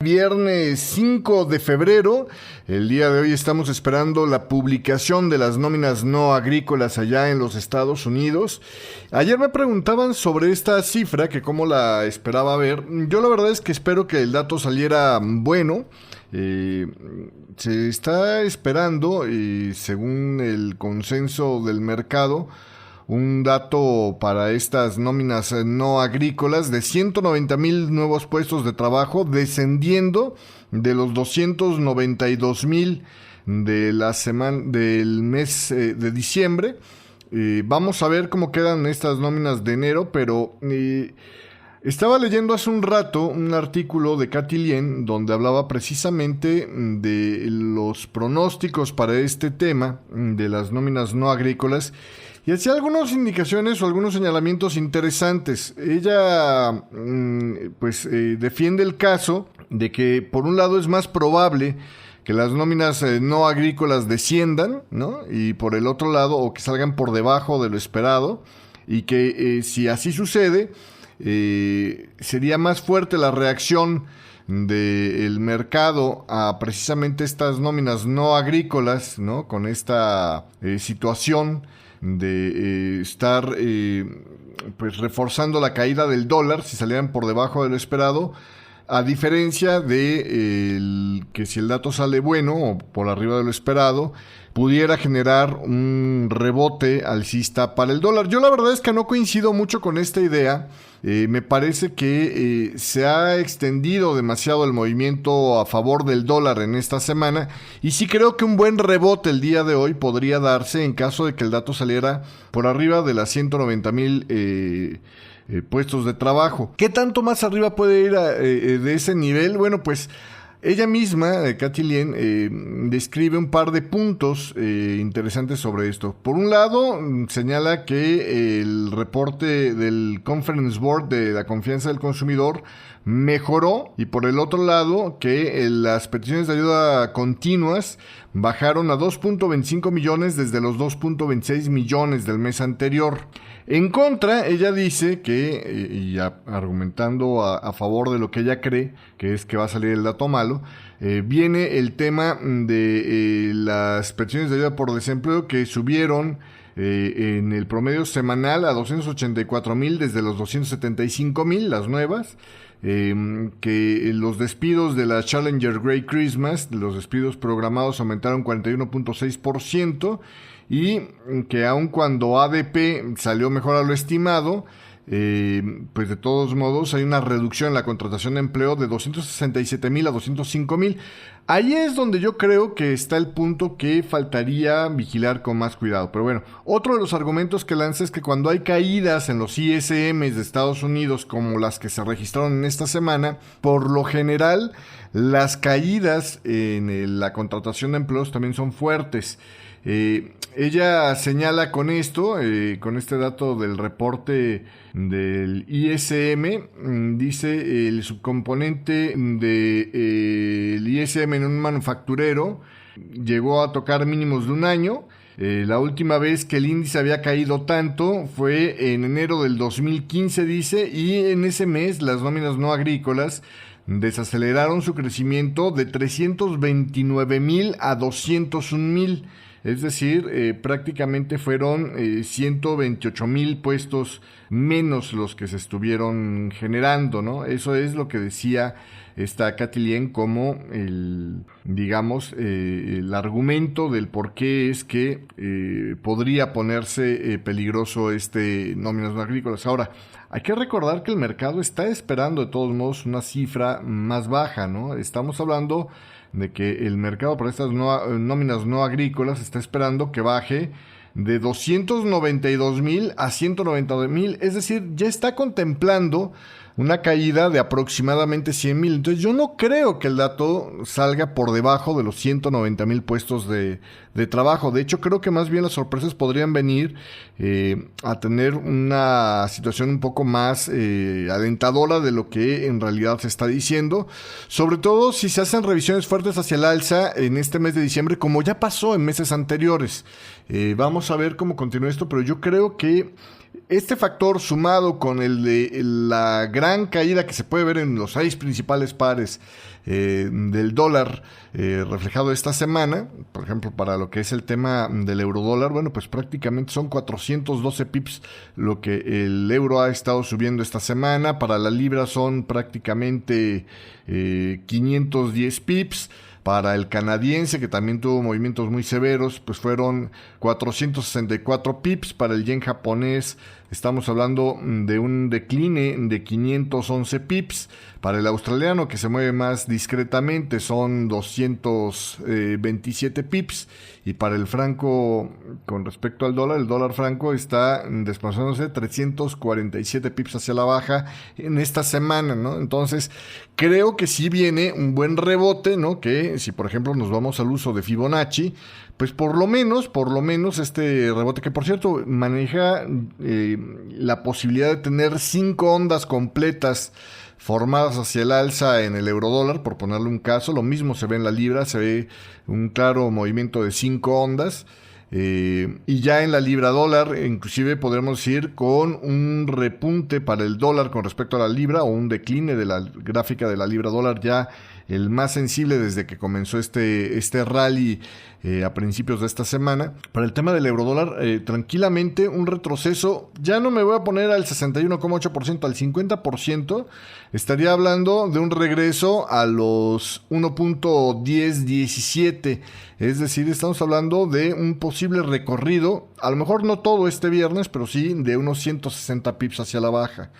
Viernes 5 de febrero, el día de hoy estamos esperando la publicación de las nóminas no agrícolas allá en los Estados Unidos. Ayer me preguntaban sobre esta cifra, que cómo la esperaba ver. Yo la verdad es que espero que el dato saliera bueno. Se está esperando, según el consenso del mercado, un dato para estas nóminas no agrícolas de 190,000 nuevos puestos de trabajo, descendiendo de los 292,000 de la semana del mes de diciembre. Vamos a ver cómo quedan estas nóminas de enero, pero estaba leyendo hace un rato un artículo de Katy Lien donde hablaba precisamente de los pronósticos para este tema de las nóminas no agrícolas y hacía algunas indicaciones o algunos señalamientos interesantes. Ella defiende el caso de que por un lado es más probable que las nóminas no agrícolas desciendan, ¿no? Y por el otro lado, o que salgan por debajo de lo esperado, y que si así sucede, sería más fuerte la reacción del mercado a precisamente estas nóminas no agrícolas, ¿no? Con esta situación de estar reforzando la caída del dólar si salieran por debajo de lo esperado, a diferencia de que si el dato sale bueno o por arriba de lo esperado, pudiera generar un rebote alcista para el dólar. Yo la verdad es que no coincido mucho con esta idea. Me parece que se ha extendido demasiado el movimiento a favor del dólar en esta semana y sí creo que un buen rebote el día de hoy podría darse en caso de que el dato saliera por arriba de las 190,000 puestos de trabajo. ¿Qué tanto más arriba puede ir de ese nivel? Bueno, pues ella misma, Katy Lien, describe un par de puntos interesantes sobre esto. Por un lado, señala que el reporte del Conference Board de la confianza del consumidor mejoró, y por el otro lado, que las peticiones de ayuda continuas bajaron a 2.25 millones desde los 2.26 millones del mes anterior. En contra, ella dice que, argumentando a favor de lo que ella cree, que es que va a salir el dato malo, viene el tema de las peticiones de ayuda por desempleo que subieron en el promedio semanal a 284,000 desde los 275,000, las nuevas. Que los despidos de la Challenger Gray Christmas, los despidos programados, aumentaron 41.6%, y que aun cuando ADP salió mejor a lo estimado, pues de todos modos hay una reducción en la contratación de empleo de 267,000 a 205,000. Ahí es donde yo creo que está el punto que faltaría vigilar con más cuidado. Pero bueno, otro de los argumentos que lanza es que cuando hay caídas en los ISMs de Estados Unidos, como las que se registraron en esta semana, por lo general las caídas en la contratación de empleos también son fuertes. Ella señala con esto, con este dato del reporte del ISM, dice el subcomponente del ISM en un manufacturero llegó a tocar mínimos de un año. La última vez que el índice había caído tanto fue en enero del 2015, dice, y en ese mes las nóminas no agrícolas desaceleraron su crecimiento de 329,000 a 201,000. Es decir, prácticamente fueron 128,000 puestos menos los que se estuvieron generando, ¿no? Eso es lo que decía esta Katy Lien como el argumento del por qué es que podría ponerse peligroso nóminas no agrícolas. Ahora, hay que recordar que el mercado está esperando de todos modos una cifra más baja, ¿no? Estamos hablando de que el mercado para estas nóminas no agrícolas está esperando que baje de 292,000 a 190,000, es decir, ya está contemplando una caída de aproximadamente 100,000. Entonces yo no creo que el dato salga por debajo de los 190,000 puestos de trabajo. De hecho, creo que más bien las sorpresas podrían venir a tener una situación un poco más alentadora de lo que en realidad se está diciendo. Sobre todo si se hacen revisiones fuertes hacia el alza en este mes de diciembre, como ya pasó en meses anteriores. Vamos a ver cómo continúa esto, pero yo creo que Este factor sumado con el de la gran caída que se puede ver en los 6 principales pares del dólar reflejado esta semana, por ejemplo, para lo que es el tema del eurodólar, bueno, pues prácticamente son 412 pips lo que el euro ha estado subiendo esta semana. Para la libra son prácticamente 510 pips. Para el canadiense, que también tuvo movimientos muy severos, pues fueron 464 pips. Para el yen japonés estamos hablando de un decline de 511 pips. Para el australiano, que se mueve más discretamente, son 227 pips. Y para el franco, con respecto al dólar, el dólar franco está desplazándose 347 pips hacia la baja en esta semana, ¿no? Entonces, creo que sí viene un buen rebote, ¿no? Que si, por ejemplo, nos vamos al uso de Fibonacci, pues por lo menos este rebote, que por cierto maneja la posibilidad de tener 5 ondas completas formadas hacia el alza en el eurodólar, por ponerle un caso. Lo mismo se ve en la libra, se ve un claro movimiento de 5 ondas. Y ya en la libra dólar, inclusive podremos ir con un repunte para el dólar con respecto a la libra, o un decline de la gráfica de la libra dólar, ya el más sensible desde que comenzó este rally a principios de esta semana. Para el tema del eurodólar, tranquilamente un retroceso. Ya no me voy a poner al 61,8%, al 50%. Estaría hablando de un regreso a los 1.1017. Es decir, estamos hablando de un posible recorrido, a lo mejor no todo este viernes, pero sí de unos 160 pips hacia la baja.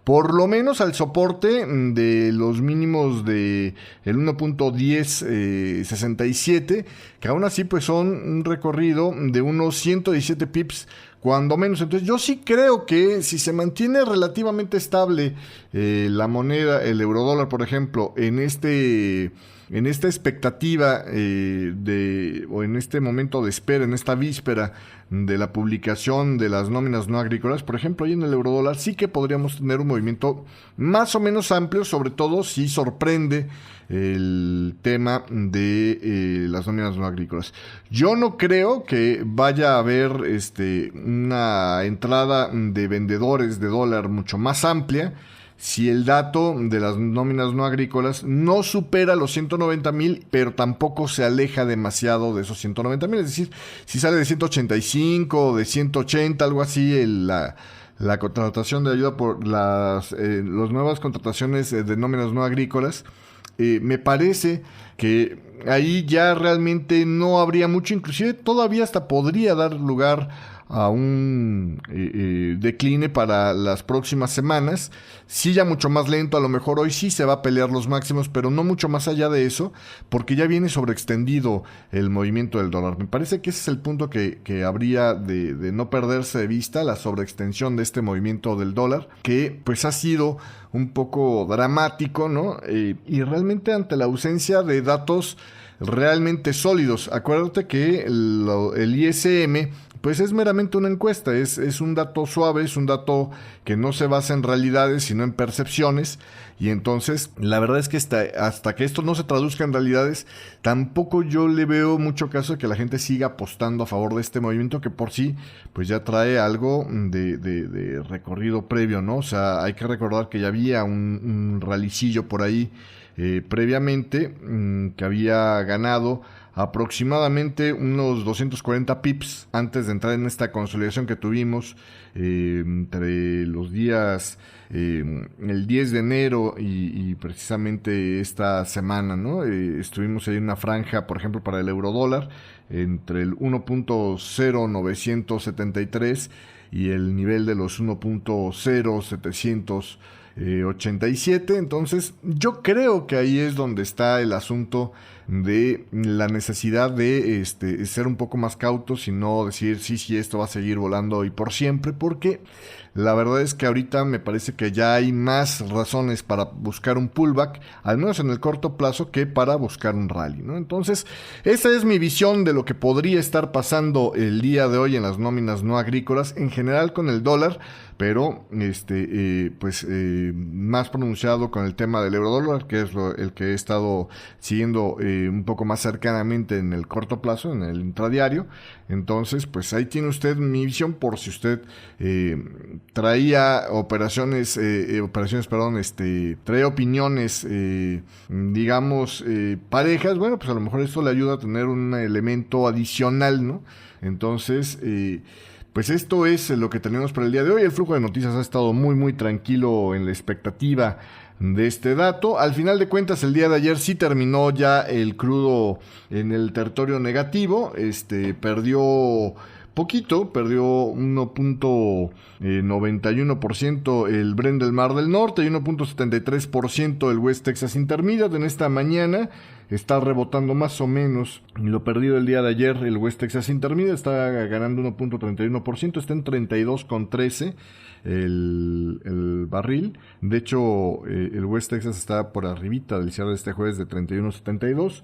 Por lo menos al soporte de los mínimos de el 1.1067, que aún así pues son un recorrido de unos 117 pips cuando menos. Entonces yo sí creo que si se mantiene relativamente estable la moneda, el eurodólar, por ejemplo, en esta expectativa o en este momento de espera, en esta víspera de la publicación de las nóminas no agrícolas, por ejemplo, ahí en el eurodólar sí que podríamos tener un movimiento más o menos amplio, sobre todo si sorprende el tema de las nóminas no agrícolas. Yo no creo que vaya a haber una entrada de vendedores de dólar mucho más amplia si el dato de las nóminas no agrícolas no supera los 190,000, pero tampoco se aleja demasiado de esos 190,000. Es decir, si sale de 185 o de 180, algo así, la contratación de ayuda por las nuevas contrataciones de nóminas no agrícolas, me parece que ahí ya realmente no habría mucho, inclusive todavía hasta podría dar lugar a un decline para las próximas semanas. Sí, ya mucho más lento, a lo mejor hoy sí se va a pelear los máximos, pero no mucho más allá de eso, porque ya viene sobreextendido el movimiento del dólar. Me parece que ese es el punto que habría de no perderse de vista, la sobreextensión de este movimiento del dólar, que pues ha sido un poco dramático, ¿no? Y realmente ante la ausencia de datos realmente sólidos. Acuérdate que el ISM pues es meramente una encuesta, es un dato suave, es un dato que no se basa en realidades, sino en percepciones, y entonces la verdad es que hasta que esto no se traduzca en realidades, tampoco yo le veo mucho caso de que la gente siga apostando a favor de este movimiento, que por sí pues ya trae algo de recorrido previo, ¿no? O sea, hay que recordar que ya había un rallycillo por ahí previamente, que había ganado aproximadamente unos 240 pips antes de entrar en esta consolidación que tuvimos entre los días el 10 de enero y precisamente esta semana, ¿no? Estuvimos ahí en una franja, por ejemplo, para el eurodólar entre el 1.0973 y el nivel de los 1.0787. Entonces yo creo que ahí es donde está el asunto de la necesidad de ser un poco más cautos y no decir sí, esto va a seguir volando hoy por siempre, porque la verdad es que ahorita me parece que ya hay más razones para buscar un pullback, al menos en el corto plazo, que para buscar un rally, ¿no? Entonces, esa es mi visión de lo que podría estar pasando el día de hoy en las nóminas no agrícolas, en general con el dólar, pero más pronunciado con el tema del eurodólar, que es el que he estado siguiendo un poco más cercanamente en el corto plazo, en el intradiario. Entonces, pues ahí tiene usted mi visión, por si usted traía traía opiniones, digamos, parejas. Bueno, pues a lo mejor esto le ayuda a tener un elemento adicional, ¿no? Entonces, pues esto es lo que tenemos para el día de hoy. El flujo de noticias ha estado muy, muy tranquilo en la expectativa de este dato. Al final de cuentas, el día de ayer sí terminó ya el crudo en el territorio negativo. Perdió poquito, perdió 1.91% el Brent del Mar del Norte y 1.73% el West Texas Intermediate en esta mañana. Está rebotando más o menos lo perdido el día de ayer. El West Texas Intermediate está ganando 1.31%, está en 32.13 el barril. De hecho, el West Texas está por arribita del cierre de este jueves de 31.72.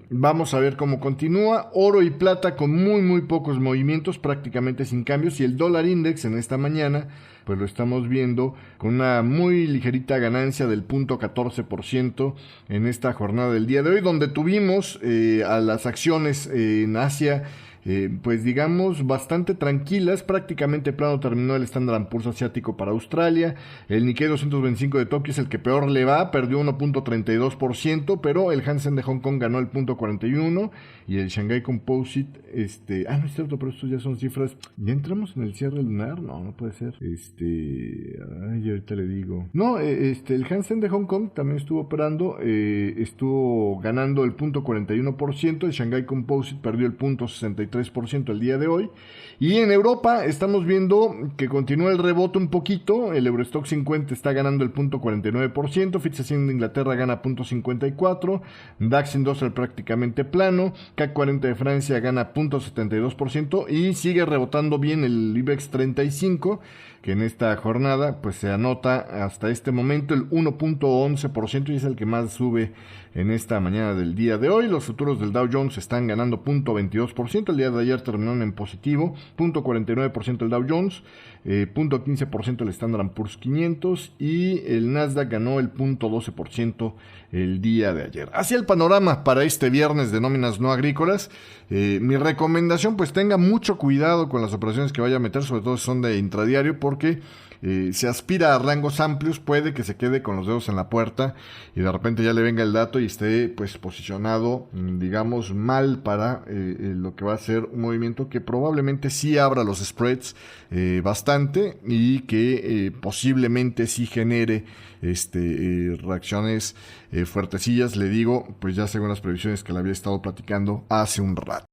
Vamos a ver cómo continúa. Oro y plata con muy muy pocos movimientos, prácticamente sin cambios, y el dólar index en esta mañana pues lo estamos viendo con una muy ligerita ganancia del 0.14% en esta jornada del día de hoy, donde tuvimos a las acciones en Asia pues digamos bastante tranquilas. Prácticamente plano terminó el Standard & Poor's asiático para Australia. El Nikkei 225 de Tokio es el que peor le va, perdió 1.32%, pero el Hang Seng de Hong Kong ganó el 0.41% y el Shanghai Composite, no es cierto, pero estos ya son cifras. ¿Ya entramos en el cierre lunar? No puede ser. Ahorita le digo. No, el Hang Seng de Hong Kong también estuvo operando, estuvo ganando el 0.41%, el Shanghai Composite perdió el 0.63% el día de hoy. Y en Europa estamos viendo que continúa el rebote un poquito. El Eurostock 50 está ganando el 0.49%, FTSE 100 de Inglaterra gana 0.54%, DAX Industrial prácticamente plano, CAC 40 de Francia gana 0.72% y sigue rebotando bien el IBEX 35, que en esta jornada pues se anota hasta este momento el 1.11% y es el que más sube en esta mañana del día de hoy. Los futuros del Dow Jones están ganando 0.22%, el día de ayer terminaron en positivo, 0.49% el Dow Jones, 0.15% el Standard & Poor's 500 y el Nasdaq ganó el 0.12% el día de ayer. Así el panorama para este viernes de nóminas no agrícolas. Mi recomendación, pues tenga mucho cuidado con las operaciones que vaya a meter, sobre todo si son de intradiario, porque se aspira a rangos amplios, puede que se quede con los dedos en la puerta y de repente ya le venga el dato y esté pues posicionado, digamos, mal para lo que va a ser un movimiento que probablemente sí abra los spreads bastante y que posiblemente sí genere reacciones fuertecillas, le digo, pues ya según las previsiones que le había estado platicando hace un rato.